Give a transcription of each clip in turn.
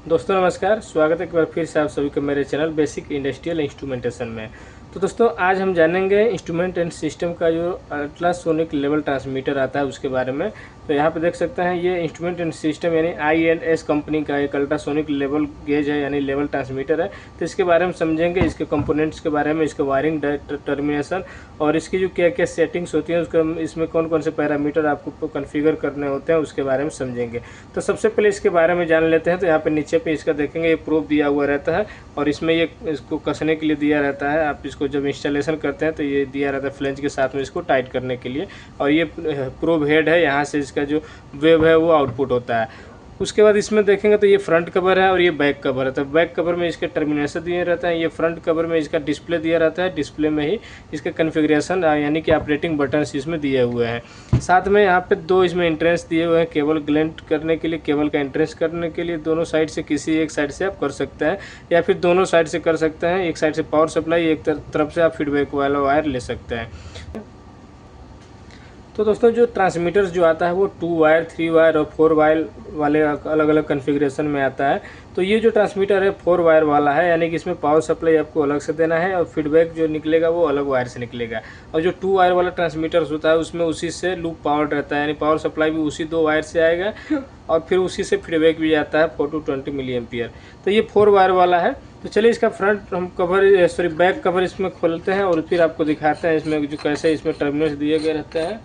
दोस्तों नमस्कार, स्वागत है एक बार फिर से आप सभी को मेरे चैनल बेसिक इंडस्ट्रियल इंस्ट्रूमेंटेशन में। तो दोस्तों आज हम जानेंगे इंस्ट्रूमेंट एंड सिस्टम का जो अल्ट्रासोनिक लेवल ट्रांसमीटर आता है उसके बारे में। तो यहाँ पे देख सकते हैं ये इंस्ट्रूमेंट एंड सिस्टम यानी INS कंपनी का एक अल्ट्रासोनिक लेवल गेज है यानी लेवल ट्रांसमीटर है। तो इसके बारे में समझेंगे, इसके कंपोनेंट्स के बारे में, इसके वायरिंग टर्मिनेशन और इसकी जो क्या क्या सेटिंग्स होती हैं, उसका इसमें कौन कौन से पैरामीटर आपको कॉन्फ़िगर करने होते हैं उसके बारे में समझेंगे। तो सबसे पहले इसके बारे में जान लेते हैं। तो यहाँ पे नीचे पे इसका देखेंगे ये प्रोब दिया हुआ रहता है और इसमें ये इसको कसने के लिए दिया रहता है। आप इसको जब इंस्टॉलेशन करते हैं तो ये दिया रहता है फ्लेंज के साथ में इसको टाइट करने के लिए। और ये प्रोब हेड है, यहाँ से इसका जो वेव है वो आउटपुट होता है। उसके बाद इसमें देखेंगे तो ये फ्रंट कवर है और ये बैक कवर है। तो बैक कवर में इसके टर्मिनेशन दिए रहते हैं, ये फ्रंट कवर में इसका डिस्प्ले दिया रहता है। डिस्प्ले में ही इसका कॉन्फ़िगरेशन यानी कि ऑपरेटिंग बटन्स इसमें दिए हुए हैं। साथ में यहाँ पे दो इसमें एंट्रेंस दिए हुए हैं केबल ग्लेंट करने के लिए, केबल का एंट्रेंस करने के लिए। दोनों साइड से किसी एक साइड से आप कर सकते हैं या फिर दोनों साइड से कर सकते हैं। एक साइड से पावर सप्लाई, एक तरफ से आप फीडबैक वाला वायर ले सकते हैं। तो दोस्तों जो ट्रांसमीटर्स जो आता है वो 2 वायर, 3 वायर और 4 वायर वाले अलग अलग कॉन्फ़िगरेशन में आता है। तो ये जो ट्रांसमीटर है 4 वायर वाला है, यानी कि इसमें पावर सप्लाई आपको अलग से देना है और फीडबैक जो निकलेगा वो अलग वायर से निकलेगा। और जो 2 वायर वाला ट्रांसमीटर्स होता है उसमें उसी से लूप पावर रहता है, यानी पावर सप्लाई भी उसी 2 वायर से आएगा और फिर उसी से फीडबैक भी आता है 4 to 20 मिली एम्पियर। तो ये 4 वायर वाला है। तो चलिए इसका फ्रंट हम कवर बैक कवर इसमें खोलते हैं और फिर आपको दिखाते हैं इसमें जो कैसे इसमें टर्मिनल्स दिए गए रहते हैं।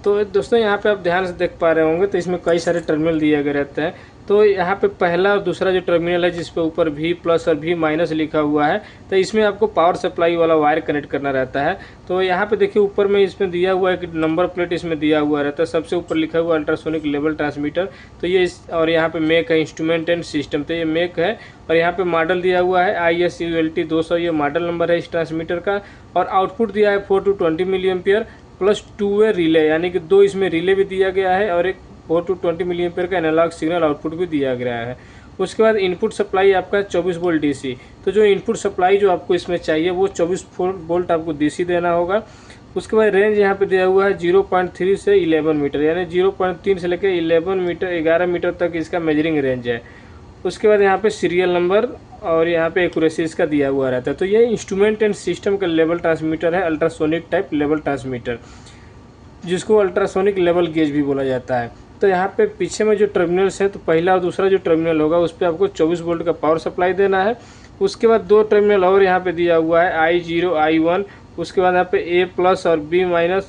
तो दोस्तों यहाँ पे आप ध्यान से देख पा रहे होंगे तो इसमें कई सारे टर्मिनल दिए गए रहते हैं। तो यहाँ पे पहला और दूसरा जो टर्मिनल है जिस पे ऊपर V+ और V- लिखा हुआ है, तो इसमें आपको पावर सप्लाई वाला वायर कनेक्ट करना रहता है। तो यहाँ पे देखिए ऊपर में इसमें दिया हुआ है कि नंबर प्लेट इसमें दिया हुआ रहता है। सबसे ऊपर लिखा हुआ अल्ट्रासोनिक लेवल ट्रांसमीटर। तो ये और यहाँ पे मेक है इंस्ट्रूमेंट एंड सिस्टम, तो ये मेक है। और यहाँ पे मॉडल दिया हुआ है ISULT 200, ये मॉडल नंबर है इस ट्रांसमीटर का। और आउटपुट दिया है 4 to 20 milli ampere plus 2 way relay, यानी कि 2 इसमें रिले भी दिया गया है और एक 4 to 20 मिली एम्पियर का एनालॉग सिग्नल आउटपुट भी दिया गया है। उसके बाद इनपुट सप्लाई आपका 24 वोल्ट DC। तो जो इनपुट सप्लाई जो आपको इसमें चाहिए वो 24 वोल्ट आपको DC देना होगा। उसके बाद रेंज यहाँ पे दिया हुआ है 0.3 से 11 मीटर, यानी 0.3 से लेकर 11 मीटर तक इसका मेजरिंग रेंज है। उसके बाद यहाँ पे सीरियल नंबर और यहाँ पे एक्यूरेसी इसका दिया हुआ रहता है। तो ये इंस्ट्रूमेंट एंड सिस्टम का लेवल ट्रांसमीटर है, अल्ट्रासोनिक टाइप लेवल ट्रांसमीटर, जिसको अल्ट्रासोनिक लेवल गेज भी बोला जाता है। तो यहाँ पे पीछे में जो टर्मिनल्स हैं, तो पहला और दूसरा जो टर्मिनल होगा उस पर आपको 24 वोल्ट का पावर सप्लाई देना है। उसके बाद 2 टर्मिनल और यहाँ पे दिया हुआ है I0 I1, उसके बाद यहाँ पे A+ और B-,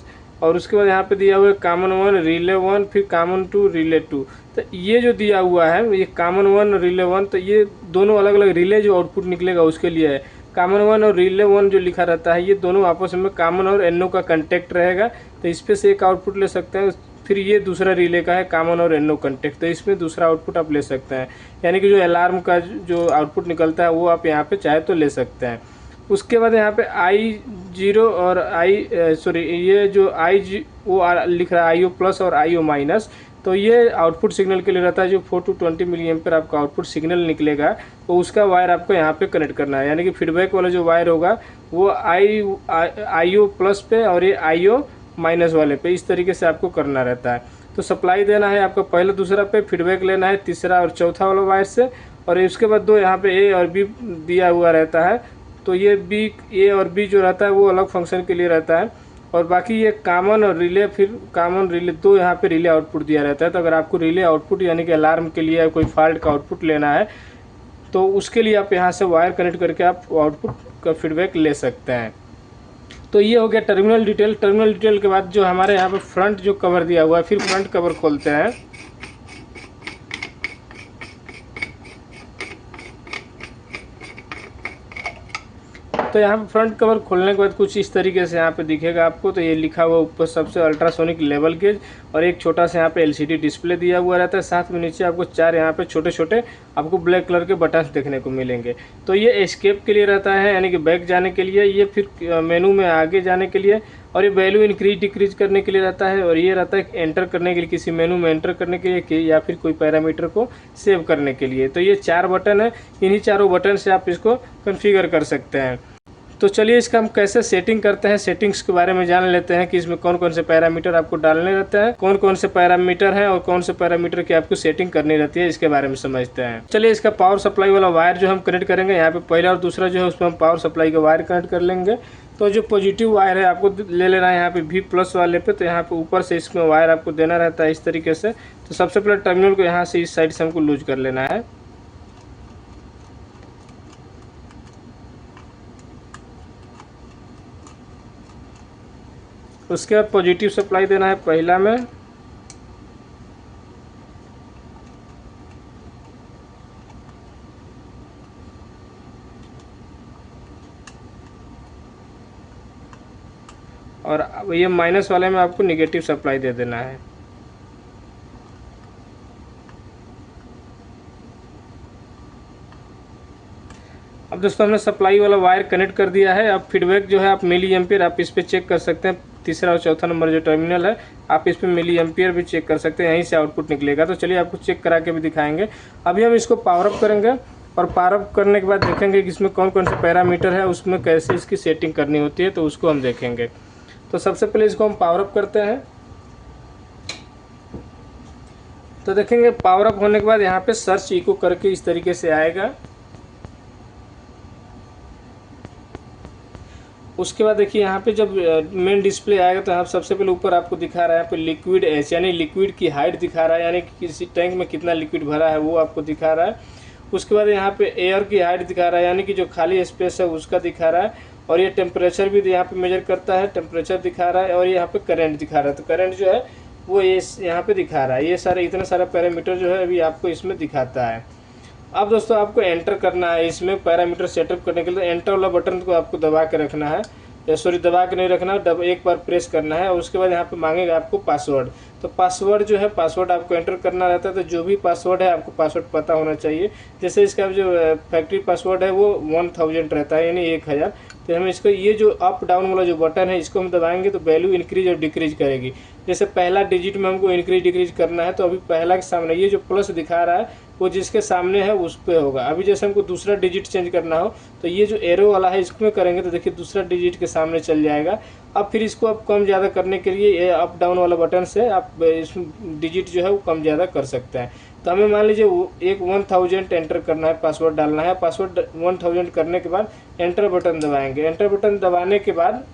और उसके बाद यहाँ पे दिया हुआ है कॉमन 1 रिले 1 फिर कॉमन 2 रिले 2। तो ये जो दिया हुआ है ये कॉमन 1 रिले 1, तो ये दोनों अलग अलग रिले जो आउटपुट निकलेगा उसके लिए है। कॉमन 1 और रिले 1 जो लिखा रहता है ये दोनों आपस में कॉमन और NO का कंटेक्ट रहेगा, तो इस पे से एक आउटपुट ले सकते हैं। फिर ये दूसरा रिले का है कॉमन और NO कंटेक्ट, तो इसमें दूसरा आउटपुट आप ले सकते हैं, यानी कि जो अलार्म का जो आउटपुट निकलता है वो आप यहाँ पे चाहे तो ले सकते हैं। उसके बाद यहाँ पे I0 और ये जो IO लिख रहा है IO+ और IO-, तो ये आउटपुट सिग्नल के लिए रहता है। जो 4 to 20 मिली एम्पियर आपका आउटपुट सिग्नल निकलेगा तो उसका वायर आपको यहाँ पे कनेक्ट करना है, यानी कि फीडबैक वाला जो वायर होगा वो IO+ पे और ये IO- वाले पे, इस तरीके से आपको करना रहता है। तो सप्लाई देना है आपको पहले दूसरा पे, फीडबैक लेना है तीसरा और चौथा वाला वायर से। और उसके बाद 2 यहाँ पे A और B दिया हुआ रहता है। तो ये A और B जो रहता है वो अलग फंक्शन के लिए रहता है, और बाकी ये कॉमन और रिले, फिर कॉमन रिले 2 यहाँ पे रिले आउटपुट दिया रहता है। तो अगर आपको रिले आउटपुट यानी कि अलार्म के लिए कोई फॉल्ट का आउटपुट लेना है तो उसके लिए आप यहाँ से वायर कनेक्ट करके आप आउटपुट का फीडबैक ले सकते हैं। तो ये हो गया टर्मिनल डिटेल। टर्मिनल डिटेल के बाद जो हमारे यहाँ पे फ्रंट जो कवर दिया हुआ है, फिर फ्रंट कवर खोलते हैं। तो यहाँ पे फ्रंट कवर खोलने के बाद कुछ इस तरीके से यहाँ पे दिखेगा आपको। तो ये लिखा हुआ ऊपर सबसे अल्ट्रासोनिक लेवल गेज और एक छोटा सा यहाँ पे LCD डिस्प्ले दिया हुआ रहता है। साथ में नीचे आपको 4 यहाँ पे छोटे छोटे आपको ब्लैक कलर के बटन्स देखने को मिलेंगे। तो ये एस्केप के लिए रहता है, यानी कि बैक जाने के लिए, ये फिर मेनू में आगे जाने के लिए, और ये वैल्यू इंक्रीज डिक्रीज करने के लिए रहता है। और ये रहता है एंटर करने के लिए, किसी मेनू में एंटर करने के लिए या फिर कोई पैरामीटर को सेव करने के लिए। तो ये 4 बटन है, इन्हीं चारों बटन से आप इसको कॉन्फ़िगर कर सकते हैं। तो चलिए इसका हम कैसे सेटिंग करते हैं, सेटिंग्स के बारे में जान लेते हैं कि इसमें कौन कौन से पैरामीटर आपको डालने रहते हैं, कौन कौन से पैरामीटर हैं और कौन से पैरामीटर की आपको सेटिंग करनी रहती है, इसके बारे में समझते हैं। चलिए इसका पावर सप्लाई वाला वायर जो हम कनेक्ट करेंगे, यहाँ पे पहला और दूसरा जो है उसमें हम पावर सप्लाई का वायर कनेक्ट कर लेंगे। तो जो पॉजिटिव वायर है आपको ले लेना है यहाँ पे V+ वाले पे, तो यहाँ पे ऊपर से इसमें वायर आपको देना रहता है इस तरीके से। तो सबसे पहले टर्मिनल को यहाँ से इस साइड से हमको लूज कर लेना है। उसके बाद पॉजिटिव सप्लाई देना है पहला में, और ये माइनस वाले में आपको नेगेटिव सप्लाई दे देना है। अब दोस्तों हमने सप्लाई वाला वायर कनेक्ट कर दिया है। अब फीडबैक जो है आप मिली एम्पियर आप इस पर चेक कर सकते हैं। तीसरा और चौथा नंबर जो टर्मिनल है आप इस पर मिली एम्पियर भी चेक कर सकते हैं, यहीं से आउटपुट निकलेगा। तो चलिए आपको चेक करा के भी दिखाएंगे। अभी हम इसको पावर अप करेंगे और पावर अप करने के बाद देखेंगे कि इसमें कौन कौन से पैरामीटर है, उसमें कैसे इसकी सेटिंग करनी होती है, तो उसको हम देखेंगे। तो सबसे पहले इसको हम पावर अप करते हैं। तो देखेंगे पावर अप होने के बाद यहाँ पे सर्च इको करके इस तरीके से आएगा। उसके बाद देखिए यहाँ पे जब मेन डिस्प्ले आएगा तो यहाँ सबसे पहले ऊपर आपको दिखा रहा है यहाँ पे लिक्विड एच, यानी लिक्विड की हाइट दिखा रहा है, यानी कि किसी टैंक में कितना लिक्विड भरा है वो आपको दिखा रहा है। उसके बाद यहाँ पे एयर की हाइट दिखा रहा है, यानी कि जो खाली स्पेस है उसका दिखा रहा है। और ये टेम्परेचर भी यहाँ पे मेजर करता है, टेम्परेचर दिखा रहा है। और यहाँ पे करंट दिखा रहा है, तो करंट जो है वो ये यहाँ पे दिखा रहा है। ये सारे इतना सारा पैरामीटर जो है अभी आपको इसमें दिखाता है। अब दोस्तों आपको एंटर करना है इसमें पैरामीटर सेटअप करने के लिए। एंटर वाला बटन को आपको दबा के रखना है, सॉरी दबा के नहीं रखना, एक बार प्रेस करना है। और उसके बाद यहाँ पे मांगेगा आपको पासवर्ड। तो पासवर्ड जो है पासवर्ड आपको एंटर करना रहता है। तो जो भी पासवर्ड है आपको पासवर्ड पता होना चाहिए। जैसे इसका जो फैक्ट्री पासवर्ड है वो 1000 रहता है, यानी 1000। तो हम इसको ये जो अप डाउन वाला जो बटन है इसको हम दबाएंगे तो वैल्यू इंक्रीज और डिक्रीज करेगी। जैसे पहला डिजिट में हमको इंक्रीज डिक्रीज करना है, तो अभी पहला के सामने ये जो प्लस दिखा रहा है वो जिसके सामने है उस पे होगा। अभी जैसे हमको दूसरा डिजिट चेंज करना हो तो ये जो एरो वाला है इसमें करेंगे तो देखिए दूसरा डिजिट के सामने चल जाएगा। अब फिर इसको आप कम ज़्यादा करने के लिए ये अप डाउन वाला बटन से आप इस डिजिट जो है वो कम ज़्यादा कर सकते हैं। तो हमें मान लीजिए एक 1000 एंटर करना है, पासवर्ड डालना है। पासवर्ड 1000 करने के बाद एंटर बटन दबाएंगे। एंटर बटन दबाने के बाद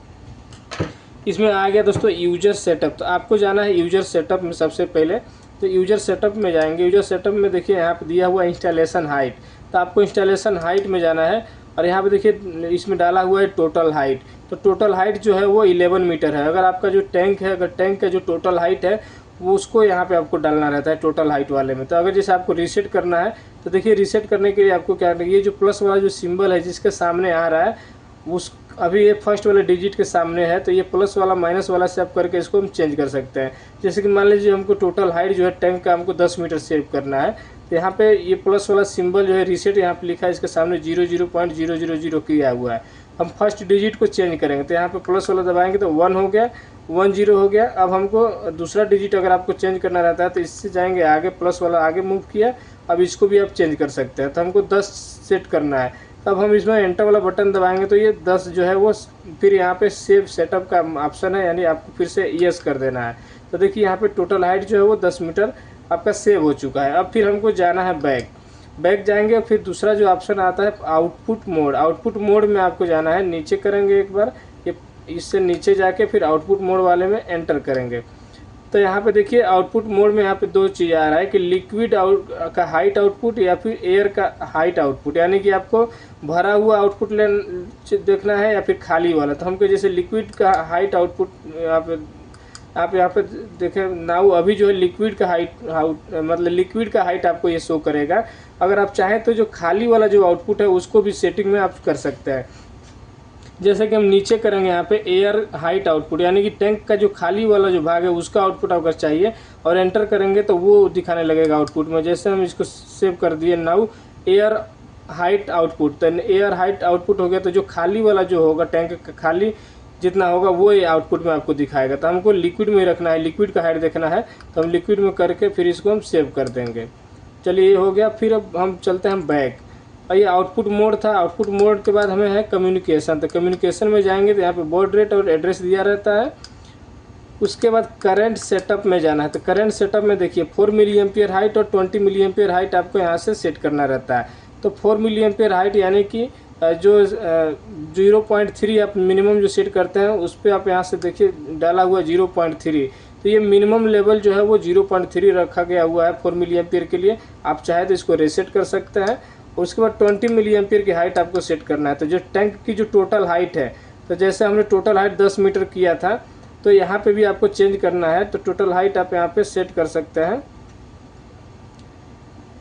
इसमें आ गया दोस्तों यूजर सेटअप। तो आपको जाना है यूजर सेटअप में सबसे पहले। तो यूजर सेटअप में जाएंगे। यूजर सेटअप में देखिए यहाँ पे दिया हुआ इंस्टॉलेशन हाइट, तो आपको इंस्टॉलेशन हाइट में जाना है। और यहाँ पे देखिए इसमें डाला हुआ है टोटल हाइट। तो टोटल हाइट जो है वो 11 मीटर है। अगर आपका जो टैंक है, अगर टैंक का जो टोटल हाइट है वो उसको यहाँ पे आपको डालना रहता है टोटल हाइट वाले में। तो अगर जैसे आपको रीसेट करना है तो देखिए रीसेट करने के लिए आपको क्या करना है, ये जो प्लस वाला जो सिंबल है जिसके सामने आ रहा है उस अभी ये फर्स्ट वाले डिजिट के सामने है, तो ये प्लस वाला माइनस वाला से आप करके इसको हम चेंज कर सकते हैं। जैसे कि मान लीजिए हमको टोटल हाइट जो है टैंक का हमको 10 मीटर सेव करना है, तो यहाँ पे ये प्लस वाला सिंबल जो है रीसेट यहाँ पे लिखा है, इसके सामने 00.000 किया हुआ है। हम फर्स्ट डिजिट को चेंज करेंगे तो यहाँ पे प्लस वाला दबाएंगे तो 1 हो गया, 10 हो गया। अब हमको दूसरा डिजिट अगर आपको चेंज करना रहता है तो इससे जाएंगे आगे, प्लस वाला आगे मूव किया, अब इसको भी आप चेंज कर सकते हैं। तो हमको 10 सेट करना है। तब हम इसमें एंटर वाला बटन दबाएंगे तो ये 10 जो है वो फिर यहाँ पे सेव सेटअप का ऑप्शन है, यानी आपको फिर से यस कर देना है। तो देखिए यहाँ पे टोटल हाइट जो है वो 10 मीटर आपका सेव हो चुका है। अब फिर हमको जाना है बैक जाएंगे और फिर दूसरा जो ऑप्शन आता है आउटपुट मोड। आउटपुट मोड में आपको जाना है, नीचे करेंगे एक बार, ये इससे नीचे जाके फिर आउटपुट मोड वाले में एंटर करेंगे। तो यहाँ पे देखिए आउटपुट मोड में यहाँ पे दो चीज़ आ रहा है कि लिक्विड का हाइट आउटपुट या फिर एयर का हाइट आउटपुट, यानी कि आपको भरा हुआ आउटपुट देखना है या फिर खाली वाला। तो हमको जैसे लिक्विड का हाइट आउटपुट आप यहाँ पे देखें नाउ, अभी जो है लिक्विड का हाइट मतलब लिक्विड का हाइट आपको ये शो करेगा। अगर आप चाहें तो जो खाली वाला जो आउटपुट है उसको भी सेटिंग में आप कर सकते हैं। जैसे कि हम नीचे करेंगे यहाँ पे एयर हाइट आउटपुट, यानी कि टैंक का जो खाली वाला जो भाग है उसका आउटपुट अगर चाहिए और एंटर करेंगे तो वो दिखाने लगेगा आउटपुट में। जैसे हम इसको सेव कर दिए नाउ एयर हाइट आउटपुट, तो एयर हाइट आउटपुट हो गया। तो जो खाली वाला जो होगा टैंक का खाली जितना होगा वो ये आउटपुट में आपको दिखाएगा। तो हमको लिक्विड में रखना है, लिक्विड का हाइट देखना है, तो हम लिक्विड में करके फिर इसको हम सेव कर देंगे। चलिए ये हो गया। फिर अब हम चलते हैं बैक। और ये आउटपुट मोड था। आउटपुट मोड के बाद हमें है कम्युनिकेशन, तो कम्युनिकेशन में जाएंगे तो यहाँ पे बॉड रेट और एड्रेस दिया रहता है। उसके बाद करंट सेटअप में जाना है, तो करंट सेटअप में देखिए 4 मिली एम्पियर हाइट और 20 मिली एम्पियर हाइट आपको यहाँ से सेट करना रहता है। तो 4 मिली एम्पियर हाइट यानी कि जो 0.3 आप मिनिमम जो सेट करते हैं उस पर आप यहाँ से देखिए डाला हुआ 0.3, तो ये मिनिमम लेवल जो है वो 0.3 रखा गया हुआ है 4 मिली एम्पियर के लिए। आप चाहे तो इसको रीसेट कर सकते हैं। उसके बाद 20 मिली एम्पियर की हाइट आपको सेट करना है। तो जो टैंक की जो टोटल हाइट है, तो जैसे हमने टोटल हाइट 10 मीटर किया था, तो यहाँ पे भी आपको चेंज करना है। तो टोटल हाइट आप यहाँ पे सेट कर सकते हैं।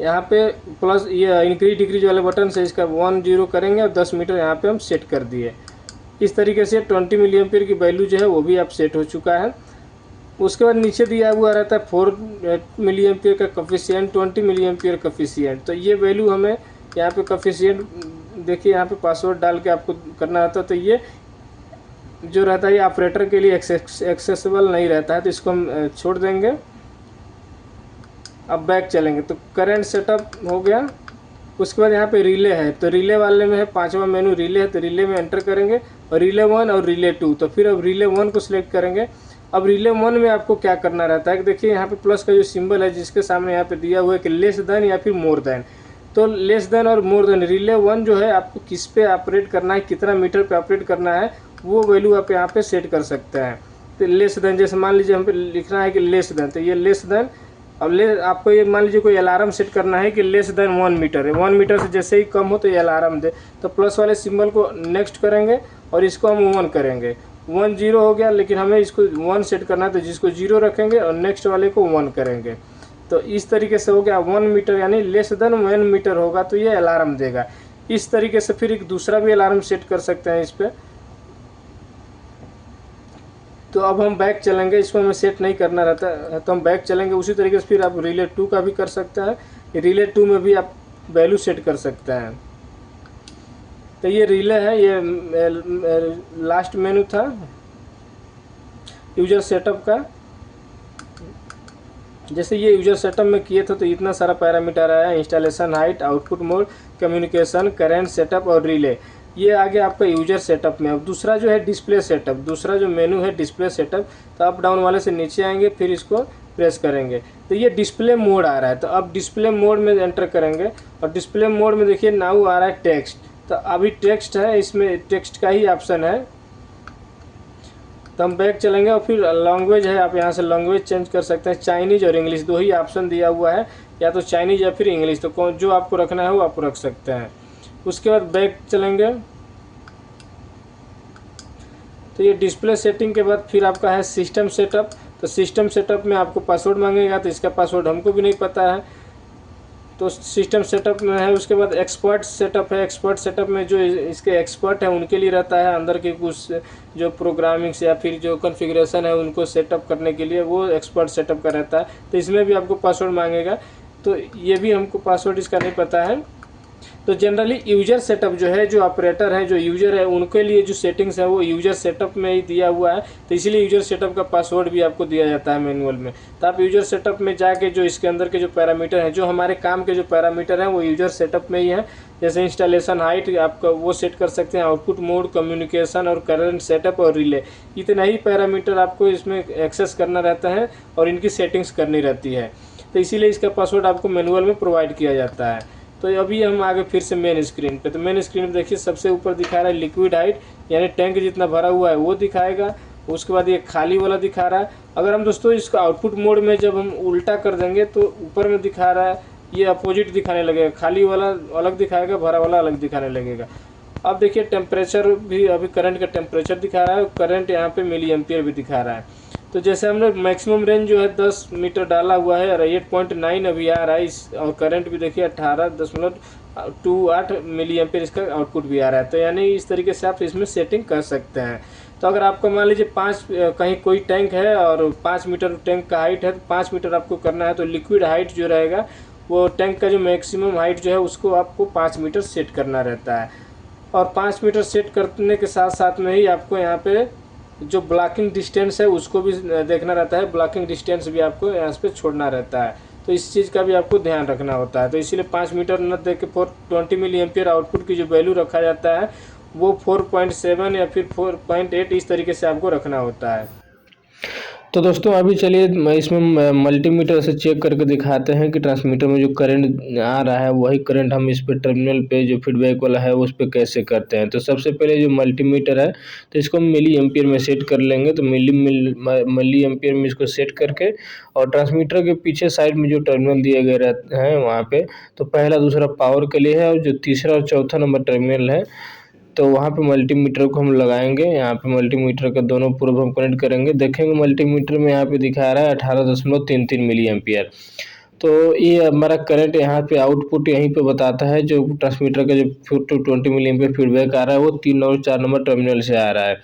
यहाँ पे प्लस ये इंक्रीज डिक्रीज वाले बटन से इसका 10 करेंगे और 10 मीटर यहाँ पे हम सेट कर दिए। इस तरीके से 20 मिली एम्पियर की वैल्यू जो है वो भी आप सेट हो चुका है। उसके बाद नीचे दिया हुआ रहता है 4 मिली एम्पियर का कफिशिएंट, 20 मिली एम्पियर कफिशिएंट। तो ये वैल्यू हमें यहाँ पे कफिशिएंट देखिए यहाँ पे पासवर्ड डाल के आपको करना रहता है। तो ये जो रहता है ये ऑपरेटर के लिए एक्सेसिबल नहीं रहता है, तो इसको हम छोड़ देंगे। अब बैक चलेंगे तो करंट सेटअप हो गया। उसके बाद यहाँ पे रिले है, तो रिले वाले में है 5वां मेनू रिले है, तो रिले में एंटर करेंगे और रिले 1 और रिले 2। तो फिर अब रिले 1 को सिलेक्ट करेंगे। अब रिले 1 में आपको क्या करना रहता है कि देखिए यहाँ पे प्लस का जो सिंबल है जिसके सामने यहाँ पे दिया हुआ है कि लेस देन या फिर मोर देन। तो लेस देन और मोर देन रिले 1 जो है आपको किस पे ऑपरेट करना है, कितना मीटर पे ऑपरेट करना है, वो वैल्यू आप यहाँ पे सेट कर सकते हैं। तो लेस देन जैसे मान लीजिए हम पे लिखना है कि लेस देन, तो ये लेस देन। अब आपको ये मान लीजिए कोई अलार्म सेट करना है कि लेस देन 1 मीटर है, 1 मीटर से जैसे ही कम हो तो ये अलार्म दे। तो प्लस वाले सिंबल को नेक्स्ट करेंगे और इसको हम 1 करेंगे। 1 0 हो गया, लेकिन हमें इसको 1 सेट करना है, तो जिसको 0 रखेंगे और नेक्स्ट वाले को 1 करेंगे। तो इस तरीके से हो गया 1 मीटर, यानी लेस देन 1 मीटर होगा तो ये अलार्म देगा। इस तरीके से फिर एक दूसरा भी अलार्म सेट कर सकते हैं इस पर। तो अब हम बैक चलेंगे, इसको हमें सेट नहीं करना रहता है तो हम बैक चलेंगे। उसी तरीके से फिर आप रिले 2 का भी कर सकते हैं। रिले 2 में भी आप वैल्यू सेट कर सकते हैं। तो ये रिले है, ये लास्ट मेनू था यूजर सेटअप का। जैसे ये यूजर सेटअप में किए थे तो इतना सारा पैरामीटर आया, installation height, output mode, communication, current setup और रिले। ये आ गया आपका यूजर सेटअप में। अब दूसरा जो है डिस्प्ले सेटअप, दूसरा जो मेनू है डिस्प्ले सेटअप। तो अप डाउन वाले से नीचे आएंगे, फिर इसको प्रेस करेंगे तो ये डिस्प्ले मोड आ रहा है। तो अब डिस्प्ले मोड में एंटर करेंगे और डिस्प्ले मोड में देखिए नाउ आ रहा है टेक्स्ट। तो अभी टेक्स्ट है, इसमें टेक्स्ट का ही ऑप्शन है। तो हम बैक चलेंगे और फिर लैंग्वेज है, आप यहाँ से लैंग्वेज चेंज कर सकते हैं। चाइनीज और इंग्लिश दो ही ऑप्शन दिया हुआ है, या तो चाइनीज या फिर इंग्लिश। तो जो आपको रखना है वो आप रख सकते हैं। उसके बाद बैक चलेंगे तो ये डिस्प्ले सेटिंग के बाद फिर आपका है सिस्टम सेटअप। तो सिस्टम सेटअप में आपको पासवर्ड मांगेगा, तो इसका पासवर्ड हमको भी नहीं पता है, तो सिस्टम सेटअप में है। उसके बाद एक्सपर्ट सेटअप है। एक्सपर्ट सेटअप में जो इसके एक्सपर्ट है उनके लिए रहता है, अंदर के कुछ जो प्रोग्रामिंग्स या फिर जो कॉन्फ़िगरेशन है उनको सेटअप करने के लिए वो एक्सपर्ट सेटअप का रहता है। तो इसमें भी आपको पासवर्ड मांगेगा, तो ये भी हमको पासवर्ड इसका नहीं पता है। तो जनरली यूजर सेटअप जो है, जो ऑपरेटर है, जो यूजर है, उनके लिए जो सेटिंग्स है वो यूजर सेटअप में ही दिया हुआ है। तो इसीलिए यूजर सेटअप का पासवर्ड भी आपको दिया जाता है मैनुअल में। तो आप यूजर सेटअप में जाके जो इसके अंदर के जो पैरामीटर हैं, जो हमारे काम के जो पैरामीटर हैं वो यूजर सेटअप में ही है। जैसे इंस्टॉलेशन हाइट आपका वो सेट कर सकते हैं, आउटपुट मोड, कम्युनिकेशन और करंट सेटअप और रिले। इतना ही पैरामीटर आपको इसमें एक्सेस करना रहता है और इनकी सेटिंग्स करनी रहती है। तो इसीलिए इसका पासवर्ड आपको मैनुअल में प्रोवाइड किया जाता है। तो अभी हम आगे फिर से मेन स्क्रीन पे। तो मेन स्क्रीन पे देखिए सबसे ऊपर दिखा रहा है लिक्विड हाइट, यानी टैंक जितना भरा हुआ है वो दिखाएगा। उसके बाद ये खाली वाला दिखा रहा है। अगर हम दोस्तों इसका आउटपुट मोड में जब हम उल्टा कर देंगे तो ऊपर में दिखा रहा है ये अपोजिट दिखाने लगेगा, खाली वाला अलग दिखाएगा, भरा वाला अलग दिखाने लगेगा। अब देखिए टेम्परेचर भी, अभी करंट का टेम्परेचर दिखा रहा है, करंट यहाँ पे मिली एम्पियर भी दिखा रहा है। तो जैसे हमने मैक्सिमम रेंज जो है 10 मीटर डाला हुआ है और 8.9 अभी आ रहा है इस, और करंट भी देखिए 18.28 मिली एम्पियर इसका आउटपुट भी आ रहा है। तो यानी इस तरीके से आप इसमें सेटिंग कर सकते हैं। तो अगर आपको मान लीजिए 5 कहीं कोई टैंक है और 5 मीटर टैंक का हाइट है, तो 5 मीटर आपको करना है, तो लिक्विड हाइट जो रहेगा वो टैंक का जो मैक्सिमम हाइट जो है उसको आपको 5 मीटर सेट करना रहता है। और 5 मीटर सेट करने के साथ साथ में ही आपको यहाँ पे जो ब्लॉकिंग डिस्टेंस है उसको भी देखना रहता है। ब्लॉकिंग डिस्टेंस भी आपको यहाँ पे छोड़ना रहता है। तो इस चीज़ का भी आपको ध्यान रखना होता है। तो इसीलिए 5 मीटर न दे के 420 मिली एम्पियर आउटपुट की जो वैल्यू रखा जाता है वो 4.7 या फिर 4.8 इस तरीके से आपको रखना होता है। तो दोस्तों अभी चलिए इसमें मल्टीमीटर से चेक करके दिखाते हैं कि ट्रांसमीटर में जो करंट आ रहा है वही करंट हम इस पे टर्मिनल पे जो फीडबैक वाला है उस पे कैसे करते हैं। तो सबसे पहले जो मल्टीमीटर है तो इसको हम मिली एम्पियर में सेट कर लेंगे। तो मिली एम्पियर में इसको सेट करके और ट्रांसमीटर के पीछे साइड में जो टर्मिनल दिए गए रहते हैं वहाँ पे तो पहला दूसरा पावर के लिए है और जो तीसरा और चौथा नंबर टर्मिनल है तो वहाँ पे मल्टीमीटर को हम लगाएंगे। यहाँ पे मल्टीमीटर के दोनों पूर्व हम कनेक्ट करेंगे। देखेंगे मल्टीमीटर में यहाँ पे दिखा रहा है 18.33 मिली एम्पियर। तो ये हमारा करंट यहाँ पे आउटपुट यहीं पे बताता है। जो ट्रांसमीटर का जो 420 मिली एम्पियर फीडबैक आ रहा है वो 3 और 4 नंबर टर्मिनल से आ रहा है।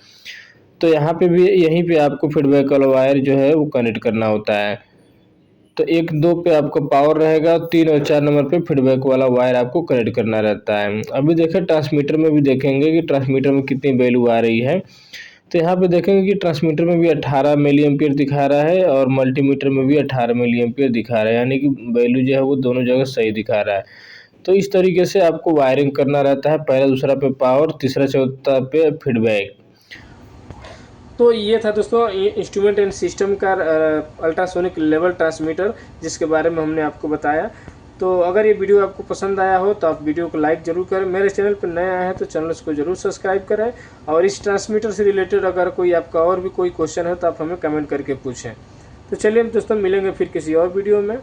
तो यहाँ पे भी यहीं पे आपको फीडबैक वाला वायर जो है वो कनेक्ट करना होता है। तो 1-2 पे आपको पावर रहेगा, 3 और 4 नंबर पे फीडबैक वाला वायर आपको कनेक्ट करना रहता है। अभी देखें ट्रांसमीटर में भी देखेंगे कि ट्रांसमीटर में कितनी वैल्यू आ रही है। तो यहाँ पे देखेंगे कि ट्रांसमीटर में भी 18 मिली एम्पियर दिखा रहा है और मल्टीमीटर में भी 18 मिली एम्पियर दिखा रहा है, यानी कि वैल्यू जो है वो दोनों जगह सही दिखा रहा है। तो इस तरीके से आपको वायरिंग करना रहता है, पहला दूसरा पे पावर, तीसरा चौथा पे फीडबैक। तो ये था दोस्तों इंस्ट्रूमेंट एंड सिस्टम का अल्ट्रासोनिक लेवल ट्रांसमीटर जिसके बारे में हमने आपको बताया। तो अगर ये वीडियो आपको पसंद आया हो तो आप वीडियो को लाइक ज़रूर करें। मेरे चैनल पर नए आए हैं तो चैनल को ज़रूर सब्सक्राइब करें और इस ट्रांसमीटर से रिलेटेड अगर कोई आपका और भी कोई क्वेश्चन है तो आप हमें कमेंट करके पूछें। तो चलिए दोस्तों मिलेंगे फिर किसी और वीडियो में।